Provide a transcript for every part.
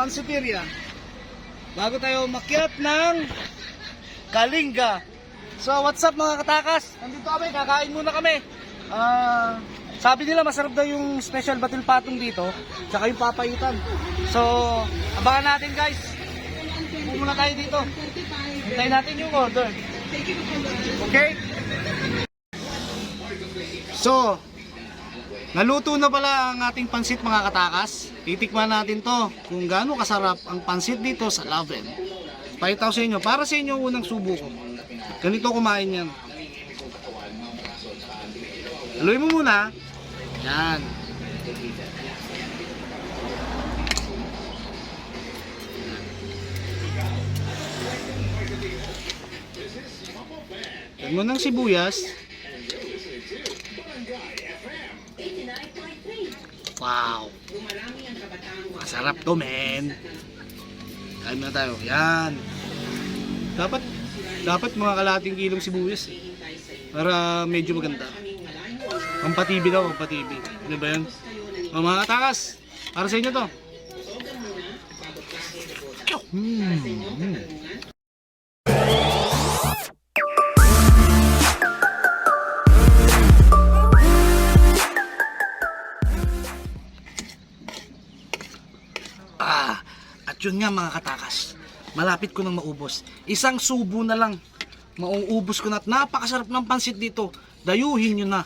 Pansiteria. Bago tayo makyat ng Kalinga. So what's up mga katakas? Nandito kami, kakain muna kami. Sabi nila masarap daw yung special batil patong dito, tsaka yung papaitan. So abangan natin guys. Muna tayo dito. Hintayin natin yung order. Okay? So naluto na pala ang ating pansit mga katakas. Titikman natin to kung gaano kasarap ang pansit dito sa Laven. Pakita ko sa inyo, para sa inyo unang subo ko. Ganito kumain yan. Haluin mo muna. Yan. Lagyan mo ng sibuyas. Wow. Masarap to, men. Kain na tayo. Yan. Dapat mga kalating kilong sibuyas para medyo maganda. Pampatibi daw, pampatibi. Ano ba yun? Mga katakas, para sa inyo to. At yun nga mga katakas, malapit ko nang maubos. Isang subo na lang, mauubos ko na at napakasarap ng pansit dito. Dayuhin nyo na.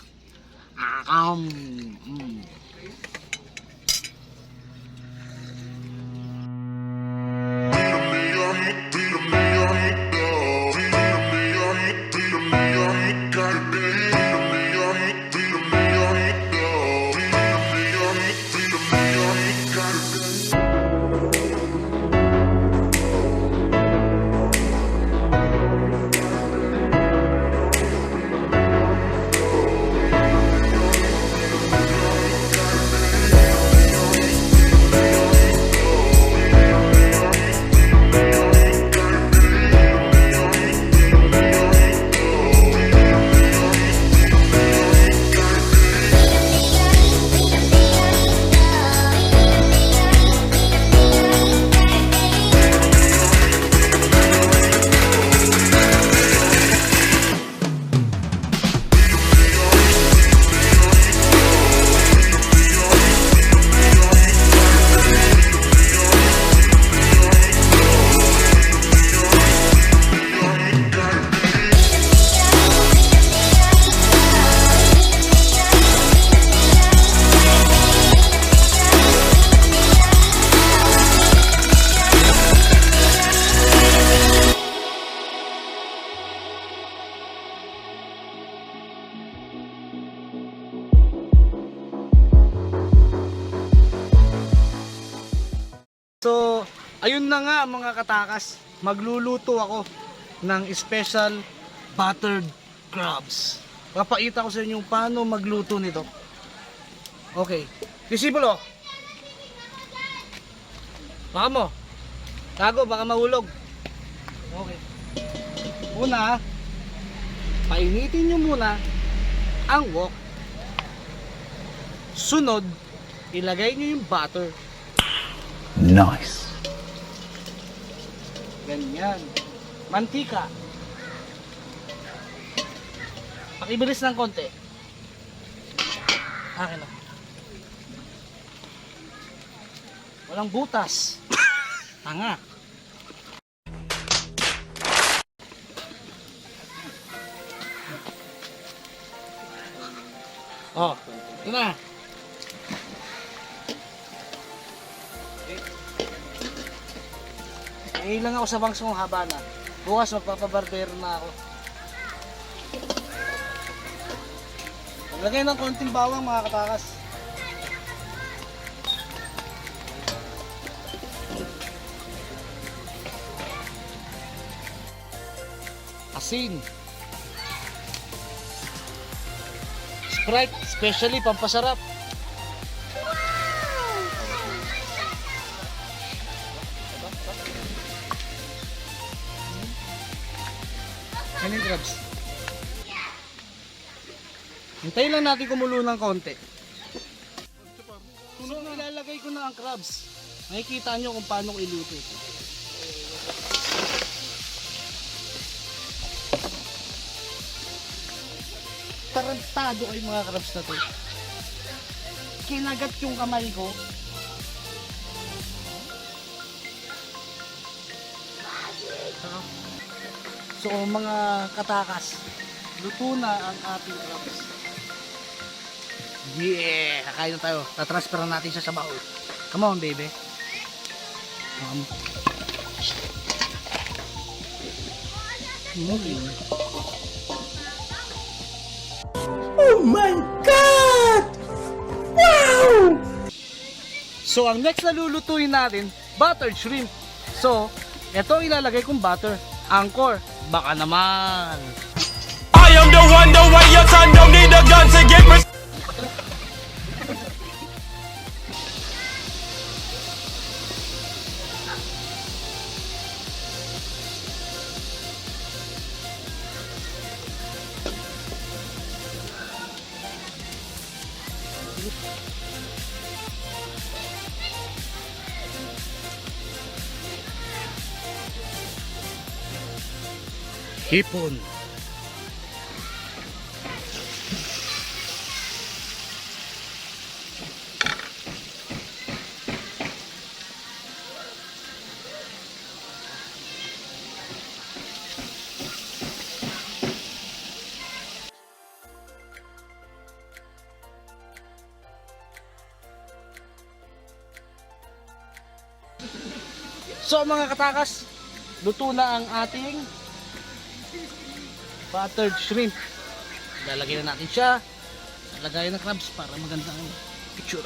So, ayun na nga mga katakas, magluluto ako ng special buttered crabs. Papakita ko sa inyo paano magluto nito. Okay, disipulo. Baka mo. Tago, baka mahulog. Okay. Una, painitin nyo muna ang wok. Sunod, ilagay nyo yung butter. Nice. Ganyan. Mantika. Pakibilis ng konti. Akin na. Walang butas. Tanga. Oh, ito na. Lang ako sa bangsong haba na. Bukas magpapabarbero na ako. Lagay ng konting bawang mga katakas. Asin. Sprite, especially pampasarap. Ano yung crabs? Hintayin lang natin kumulo ng konti. So ilalagay ko na ang crabs. Makikita nyo kung paano ko iluto ito. Tarantado kayo mga crabs na to. Kinagat yung kamay ko. So mga katakas, luto na ang ating crabs. Yeah! Kakain na tayo. Tatransfer natin siya sa baul. Come on baby. Oh my God! Wow! So ang next na lulutuin natin, buttered shrimp. So, ito ang ilalagay kong butter. Angkor, baka naman. I am the one, the way your son don't need a gun to get me. Hipon. So mga katakas, luto na ang ating buttered shrimp. Lalagyan na natin siya. Lalagyan ng crabs para maganda ang picture.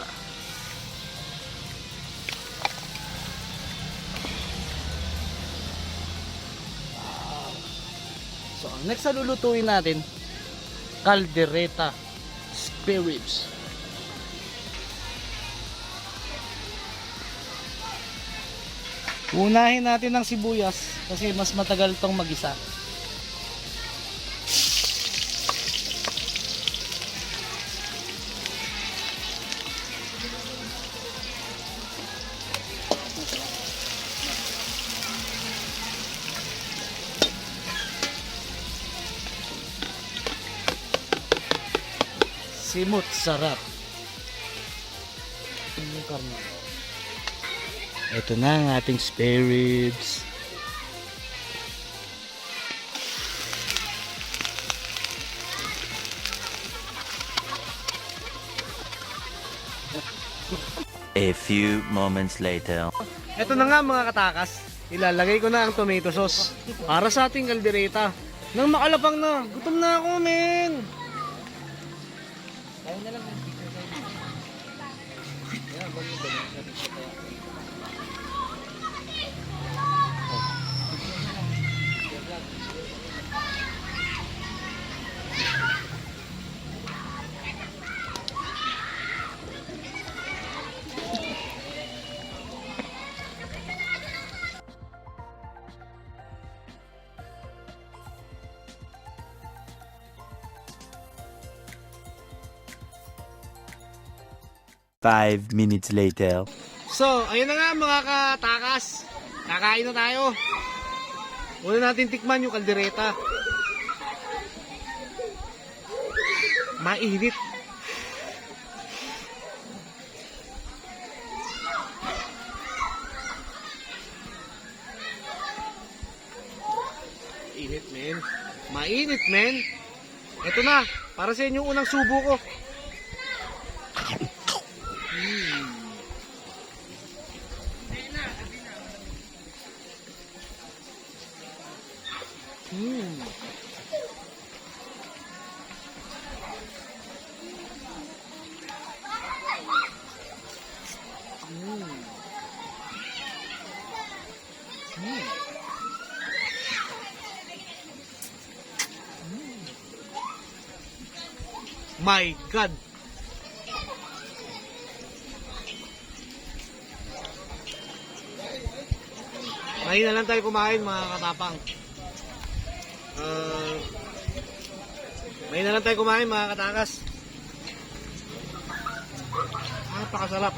So ang next na lulutuin natin, caldereta spare ribs. Unahin natin ng sibuyas kasi mas matagal tong magisa. Simut sarap. Yung karne. Ito na ang ating spare ribs. A few moments later. Ito na nga mga katakas. Ilalagay ko na ang tomato sauce para sa ating kaldereta. Nang makalapang na. Gutom na ako, men. Tayo na lang. Five minutes later. So, ayun na nga mga katakas. Kakain na tayo. Una natin tikman yung kaldereta. Mainit. Mainit, men. Mainit, men. Ito na. Para sa inyo unang subo ko. My God! Ngayon na lang tayo kumain mga katapang. Ngayon na lang tayo kumain mga katakas. Napakasarap.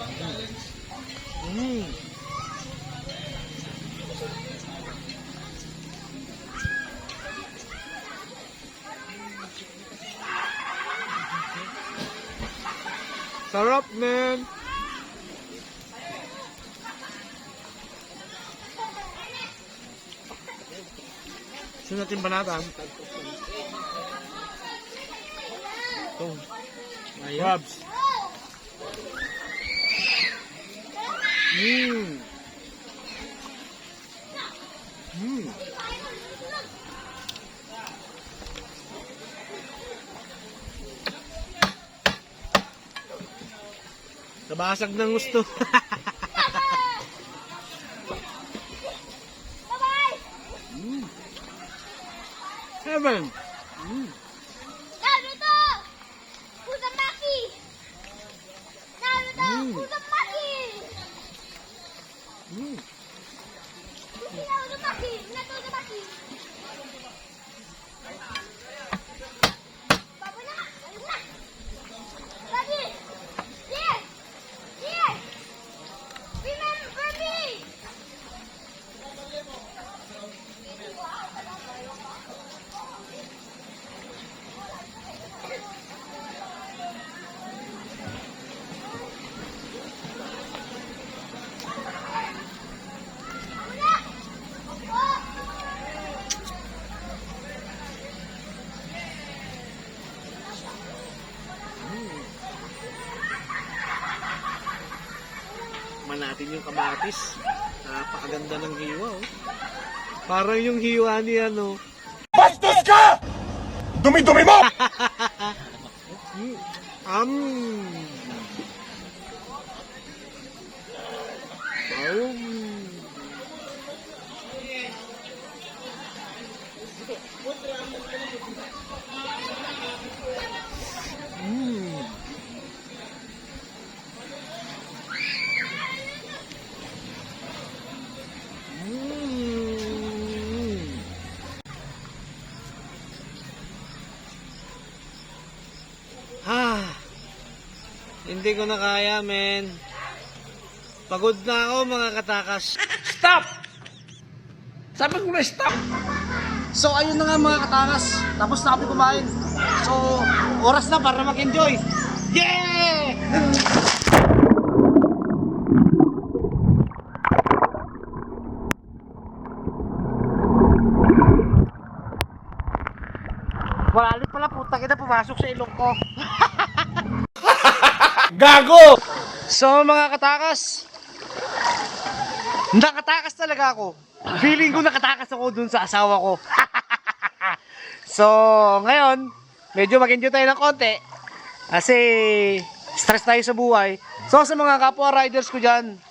Sarap, man. Sino natin banatan? Ito. Crabs. Nabasag ng gusto. Heaven. Naruto! Uzumaki! Naruto! Uzumaki! Hindi na Uzumaki! Nato Uzumaki! Baba na! Ayun na! Daddy! Here! Here! Remember me! Natin yung kamatis. Napakaganda ng hiwa, oh. Parang yung hiwa ni ano. Bastos ka! Dumi-dumi mo! Hindi ko na kaya, men. Pagod na ako, mga katakas. Stop! Sabi ko na stop! So, ayun na nga, mga katakas. Tapos na kami kumain. So, oras na para mag-enjoy. Yeah! Wala pala, puta kita, pumasok sa ilong ko. Gago! So mga katakas, nakatakas talaga ako. Feeling ko nakatakas ako dun sa asawa ko. So ngayon, medyo mag-enjoy tayo ng konti. Kasi stress tayo sa buhay. So sa mga kapwa riders ko dyan,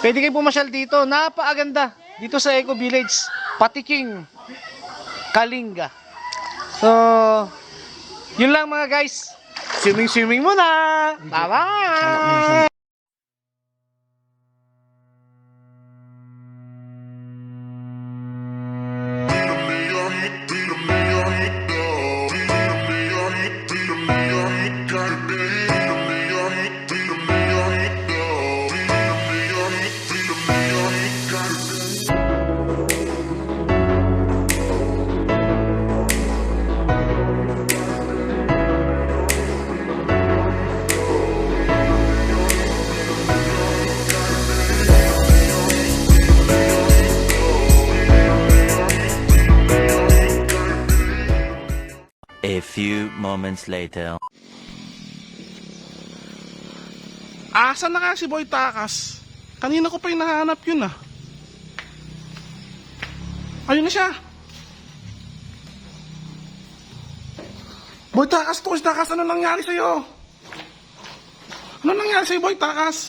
pwede kayo pumasyal dito. Napakaganda dito sa Eco Village, Patiking, Kalinga. So yun lang mga guys. Swimming muna. Bye-bye. A few moments later. Asan na kaya si Boy Takas? Kanina ko pa yung nahanap yun ah. Ayun na siya. Boy Takas, Boy Takas, ano nangyari sa'yo? Ano nangyari sa'yo, Boy Takas?